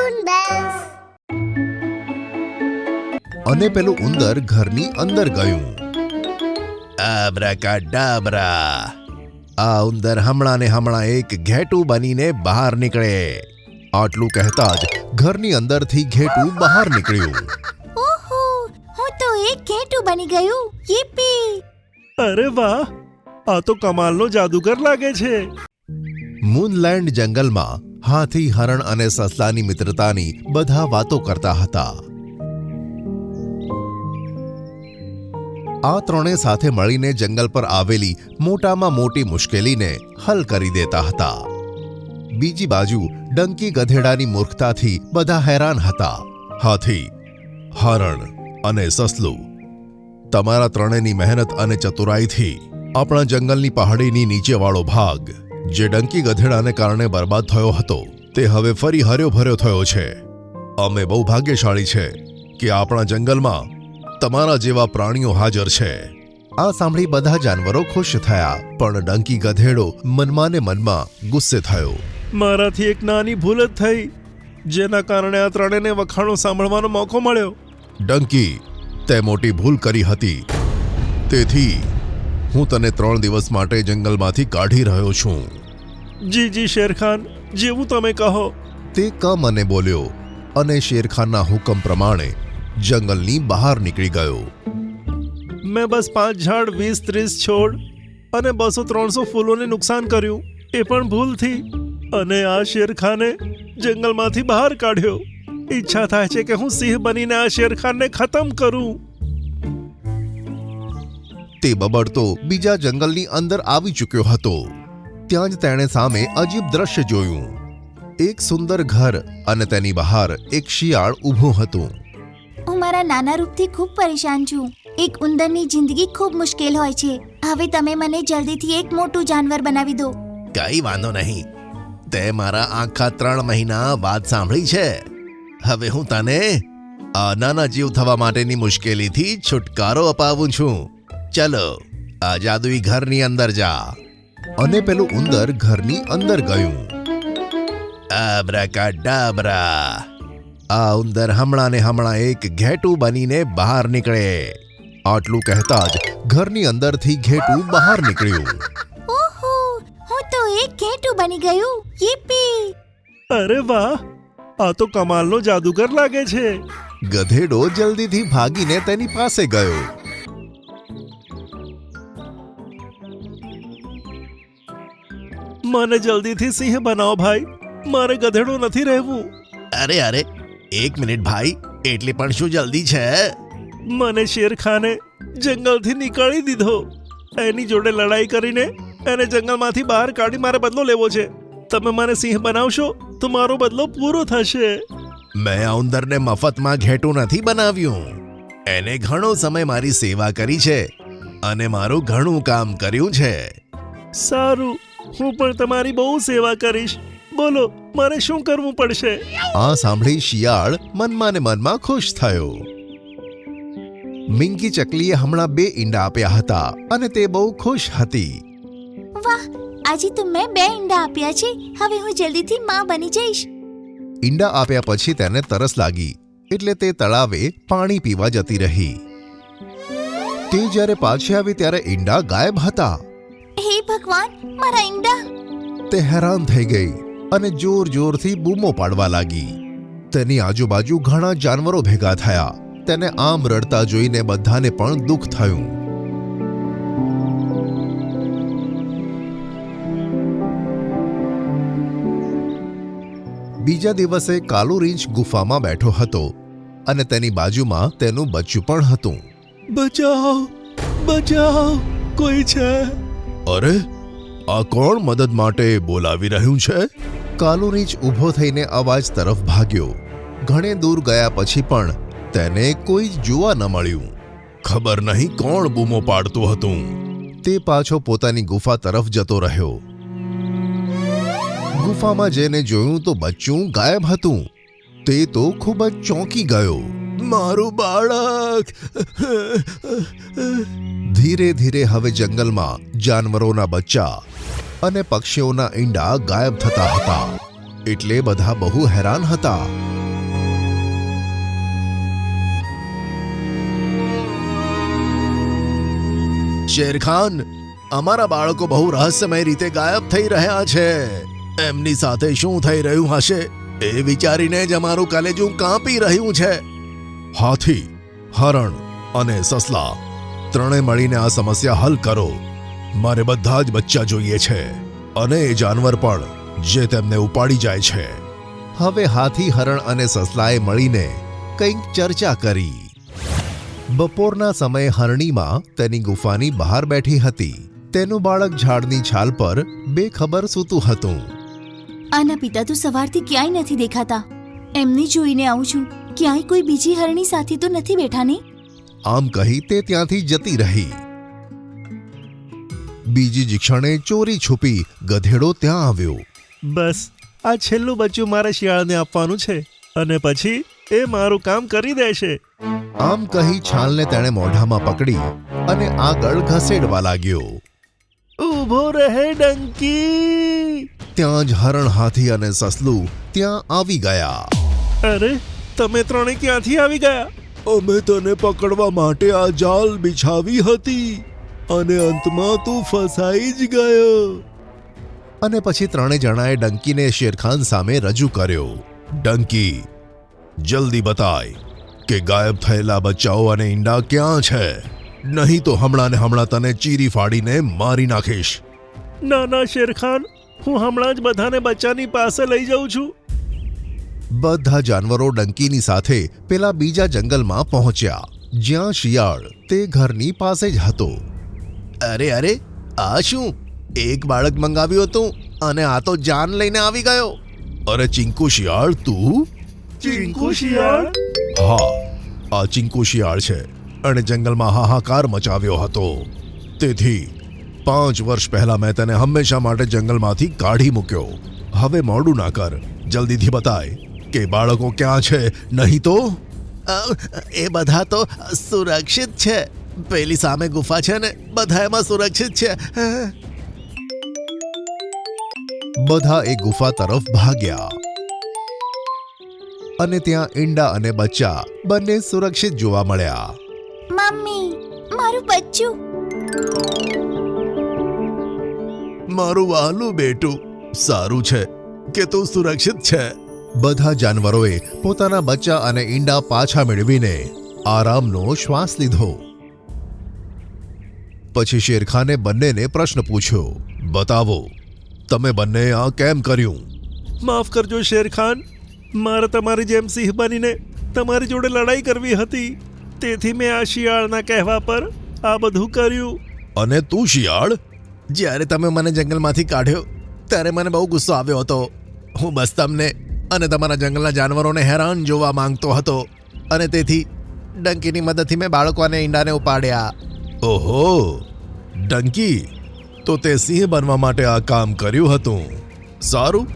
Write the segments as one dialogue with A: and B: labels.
A: Cartoon bells.
B: અને પેલું ઉંદર ઘરની અંદર ગયું. આબ્રાકાડાબ્રા. આ ઉંદર હમણાં ને હમણાં એક ઘેટું બનીને બહાર નીકળે. આટલું કહેતા જ ઘરની અંદરથી ઘેટું બહાર નીકળ્યું.
A: ઓહો, હું તો એક ઘેટું બની ગયું. યીપી!
C: અરે વાહ, આ તો કમાલનો જાદુગર લાગે છે.
B: મૂનલેન્ડ જંગલમાં હાથી, હરણ અને સસલાની મિત્રતાની બધા વાતો કરતા હતા. આ ત્રણે સાથે મળીને જંગલ પર આવેલી મોટામાં મોટી મુશ્કેલીને હલ કરી દેતા હતા. બીજી બાજુ ડંકી ગધેડાની મૂર્ખતાથી બધા હેરાન હતા. હાથી, હરણ અને સસલું, તમારા ત્રણેયની મહેનત અને ચતુરાઈથી આપણા જંગલની પહાડીની નીચેવાળો ભાગ, જે ડંકી ગધેડાને કારણે બરબાદ થયો હતો, તે હવે ફરી હર્યો ભર્યો થયો છે. અમે બહુ ભાગ્યશાળી છે કે આપણા જંગલમાં તમારા જેવા પ્રાણીઓ હાજર છે. આ સાંભળી બધા જાનવરો ખુશ થયા, પણ ડંકી ગધેડો મનમાં ને મનમાં ગુસ્સે થયો.
C: મારાથી એક નાની ભૂલ જ થઈ, જેના કારણે આ ત્રણેયને વખાણો સાંભળવાનો મોકો મળ્યો.
B: ડંકી, તે મોટી ભૂલ કરી હતી, તેથી હું તને 3 દિવસ માટે જંગલમાંથી કાઢી રહ્યો છું.
C: જી શેરખાન, જેવું તમે કહો.
B: તે મને બોલ્યો અને શેરખાનના હુકમ પ્રમાણે જંગલની બહાર નીકળી ગયો.
C: મેં બસ 5 ઝાડ, 20-30 છોડ અને 200-300 ફૂલોને નુકસાન કર્યું, એ પણ ભૂલથી. અને આ શેરખાને જંગલમાંથી બહાર કાઢ્યો. ઈચ્છા થાય છે કે હું સિંહ બનીને આ શેરખાનને ખતમ કરું.
B: તે બબડતો બીજા જંગલની અંદર આવી ચૂક્યો હતો. ત્યાં જ તેણે સામે અજીબ દ્રશ્ય જોયું. એક સુંદર ઘર અને તેની બહાર એક શિયાળ ઊભું હતું.
A: હું મારા નાના રૂપથી ખૂબ પરેશાન છું. એક ઉંદરની જિંદગી ખૂબ મુશ્કેલ હોય છે. હવે તમે મને જલ્દીથી એક મોટું જાનવર બનાવી દો.
B: કઈ વાંધો નહીં, તે મારા આખા 3 મહિના વાત સાંભળી છે. હવે હું તને આ નાના જીવ થવા માટેની મુશ્કેલીથી છુટકારો અપાવું છું. ચલો, આ જાદુઈ ઘરની અંદર જા. અને પેલું ઉંદર ઘરની અંદર ગયું. આબ્રાકાડાબ્રા. આ ઉંદર હમણાં ને હમણાં એક ઘેટું બનીને બહાર નીકળે. આટલું કહેતા જ ઘરની અંદરથી ઘેટું બહાર નીકળ્યું.
A: ઓહો, હું તો એક ઘેટું બની ગયું. યીપી!
C: અરે વાહ, આ તો કમાલનો જાદુગર લાગે છે.
B: ગધેડો જલ્દીથી ભાગીને તેની પાસે ગયો.
C: મને જલ્દીથી સિંહ બનાવો ભાઈ, મારે ગધેડો નથી રહેવું.
B: અરે, 1 મિનિટ ભાઈ, એટલી પણ શું જલ્દી છે?
C: મને શેરખાને જંગલથી નીકાળી દીધો. એની જોડે લડાઈ કરીને એને જંગલમાંથી બહાર કાઢી મારે બદલો લેવો છે. તમે મને સિંહ બનાવશો તો મારો બદલો પૂરો થશે.
B: મેં આ ઉંદરને મફતમાં ઘેટું નથી બનાવ્યું. એને ઘણો સમય મારી સેવા કરી છે અને મારું ઘણું કામ કર્યું છે.
C: સારું, હું પણ તમારી બહુ સેવા કરીશ. બોલો, મારે શું કરવું પડશે?
B: આ સાંભળી શિયાળ મનમાં ને મનમાં ખુશ થયો. મિંકી ચકલીએ હમણાં 2 ઈંડા આપ્યા હતા અને તે બહુ ખુશ હતી.
A: વાહ, આજે તો મેં 2 ઈંડા આપ્યા છે. હવે હું જલ્દીથી માં બની જઈશ.
B: ઈંડા આપ્યા પછી તેને તરસ લાગી, એટલે તે તળાવે પાણી પીવા જતી રહી. તે જ્યારે પાછી આવી ત્યારે ઈંડા ગાયબ હતા.
A: હે ભગવાન, મારા ઈંડા!
B: તે હેરાન થઈ ગઈ અને જોરથી બૂમો પાડવા લાગી. તેની આજુબાજુ ઘણા જાનવરો ભેગા થયા. તેને આમ રડતા જોઈને બધાને પણ દુઃખ થયું. બીજા દિવસે કાલો રીંછ ગુફામાં બેઠો હતો અને તેની બાજુમાં તેનું બચ્ચું પણ હતું.
C: બચાવ, કોઈ છે?
B: અરે, આ કોણ મદદ માટે બોલાવી રહ્યું છે? કાલો રીંછ ઊભો થઈને અવાજ તરફ ભાગ્યો. ઘણે દૂર ગયા પછી પણ તેને કોઈ જ જોવા ન મળ્યું. ખબર નહીં કોણ બૂમો પાડતું હતું. તે પાછો પોતાની ગુફા તરફ જતો રહ્યો. ગુફામાં જઈને જોયું તો બચ્ચું ગાયબ હતું. તે તો ખૂબ જ ચોંકી ગયો. મારું બાળક! ધીરે ધીરે હવે જંગલમાં જાનવરોના બચ્ચા અને પક્ષીઓના ઈંડા ગાયબ થતા હતા. એટલે બધા બહુ હેરાન હતા. શેરખાન, અમારા બાળકો બહુ રહસ્યમય રીતે ગાયબ થઈ રહ્યા છે. એમની સાથે શું થઈ રહ્યું હશે એ વિચારીને જ અમારું કલેજું કાપી રહ્યું છે. હાથી, હરણ અને સસલા ત્રણે મળીને આ સમસ્યા હલ કરો. મારે બધા જ બચ્ચા જોઈએ છે અને એ જાનવર પણ જે તેમને ઉપાડી જાય છે. હવે હાથી, હરણ અને સસલાએ મળીને કંઈક ચર્ચા કરી. બપોરના સમયે હરણીમાં તેની ગુફાની બહાર બેઠી હતી. તેનું બાળક ઝાડની છાલ પર બેખબર સૂતું હતું.
A: આના પિતા તો સવારથી ક્યાંય નથી દેખાતા. એમને જોઈને આવું છું. ક્યાંય કોઈ બીજી હરણી સાથે તો નથી બેઠા ને?
B: આમ કહી તે ત્યાંથી જતી રહી. બીજી જ ક્ષણે ચોરી છુપી ગધેડો ત્યાં આવ્યો.
C: બસ આ છેલ્લું બચ્ચું મારે શિયાળને આપવાનું છે અને પછી એ મારું કામ કરી દેશે.
B: આમ કહી છાલને તેણે મોઢામાં પકડી અને આગળ ઘસેડવા લાગ્યો.
C: ઊભો રહે ડંકી.
B: ત્યાં જ હરણ, હાથી અને સસલું ત્યાં આવી ગયા.
C: અરે તમે ત્રણે ક્યાંથી આવી ગયા?
B: અમે તને પકડવા માટે આ જાળ બિછાવી હતી અને અંતમાં તું ફસાઈ જ ગયો. અને પછી ત્રણે જણાએ ડંકીને શેરખાન સામે રજૂ કર્યો. ડંકી, જલ્દી બતાય કે ગાયબ થયેલા બચ્ચાઓ અને ઈંડા ક્યાં છે, નહીં તો હમણાં ને હમણાં તને ચીરી ફાડીને મારી નાખીશ.
C: ના ના શેરખાન, હું હમણાં જ બધાને બચ્ચાની પાસે લઈ જાઉં છું.
B: બધા જાનવરો ડંકીની સાથે પેલા બીજા જંગલમાં પહોંચ્યા, જ્યાં શિયાળ તે ઘરની પાસે જ હતો. અરે અરે, આ શું? એક બાળક મંગાવ્યું હતું અને આ તો જાન લઈને આવી ગયો. અરે ચિંકુ શિયાળ, તું?
C: ચિંકુ શિયાળ?
B: હા, આ ચિંકુ શિયાળ છે અને જંગલમાં હાહાકાર મચાવ્યો હતો. તેથી 5 વર્ષ પહેલા મેં તેને હંમેશા માટે જંગલમાંથી કાઢી મૂક્યો. હવે મોડું ના કર, જલ્દીથી બતાય કે બાળકો ક્યાં છે, નહીં તો... એ બધા તો સુરક્ષિત છે. પેલી સામે ગુફા છે ને, બધા એમાં સુરક્ષિત છે. બધા એ ગુફા તરફ ભાગ્યા અને ત્યાં ઈંડા અને બચ્ચા બંને સુરક્ષિત જોવા મળ્યા.
A: મમ્મી, મારું બચ્ચું.
B: મારું વહાલું બેટું, સારું છે કે તું સુરક્ષિત છે. બધા જાનવરોએ પોતાના બચ્ચા અને ઈંડા પાછા મેળવીને આરામનો શ્વાસ લીધો. પછી શેરખાને બંનેને પ્રશ્ન પૂછ્યો. બતાવો, તમે બંને આ કેમ કર્યું?
C: માફ કરજો શેરખાન, મારે તમારી જેમ સિંહ બનીને તમારી જોડે લડાઈ કરવી હતી, તેથી મેં આ શિયાળના કહેવા પર આ બધું કર્યું.
B: અને તું શિયાળ? જ્યારે તમે મને જંગલમાંથી કાઢ્યો ત્યારે મને બહુ ગુસ્સો આવ્યો હતો. હું બસ તમને અને તમારા જંગલના જાનવરોને હેરાન જોવા માંગતો હતો અને તેથી ડંકીની મદદથી મેં બાળકો અને ઈંડાને ઉપાડ્યા. ઓહો, ડંકી, તો તે સિંહ બનવા માટે આ કામ કર્યું હતું. સારું,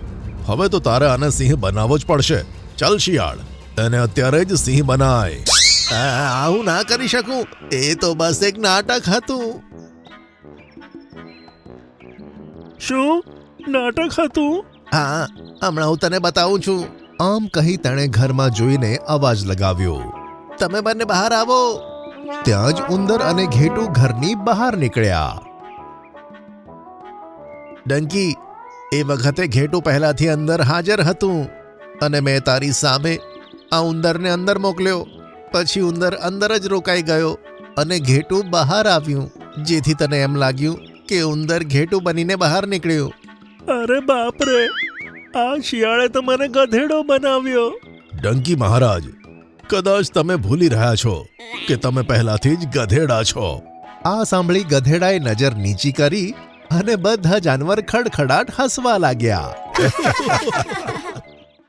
B: હવે તો તારે આને સિંહ બનાવવો જ પડશે. ચાલ શિયાળ, એને અત્યારે જ સિંહ બનાય. આવું ના કરી શકું, એ તો બસ એક નાટક હતું.
C: શું નાટક હતું?
B: હા, હમણાં હું તને બતાવું છું. આમ કહી તેણે ઘરમાં જોઈને અવાજ લગાવ્યો. તમે બંને બહાર આવો. ત્યાં જ ઉંદર અને ઘેટું ઘરની બહાર નીકળ્યા. ડંકી, એ વખતે ઘેટું પહેલાથી અંદર હાજર હતું અને મેં તારી સામે આ ઉંદરને અંદર મોકલ્યો. પછી ઉંદર અંદર જ રોકાઈ ગયો અને ઘેટું બહાર આવ્યું, જેથી તને એમ લાગ્યું કે ઉંદર ઘેટું બનીને બહાર નીકળ્યું.
C: અરે બાપ રે, આ શિયાળે તો મને ગધેડો બનાવ્યો.
B: ડંકી મહારાજ, કદાચ તમે ભૂલી રહ્યા છો કે તમે પહેલાથી જ ગધેડા છો. આ સાંભળી ગધેડાએ નજર નીચી કરી અને બધા જાનવર ખડખડાટ હસવા લાગ્યા.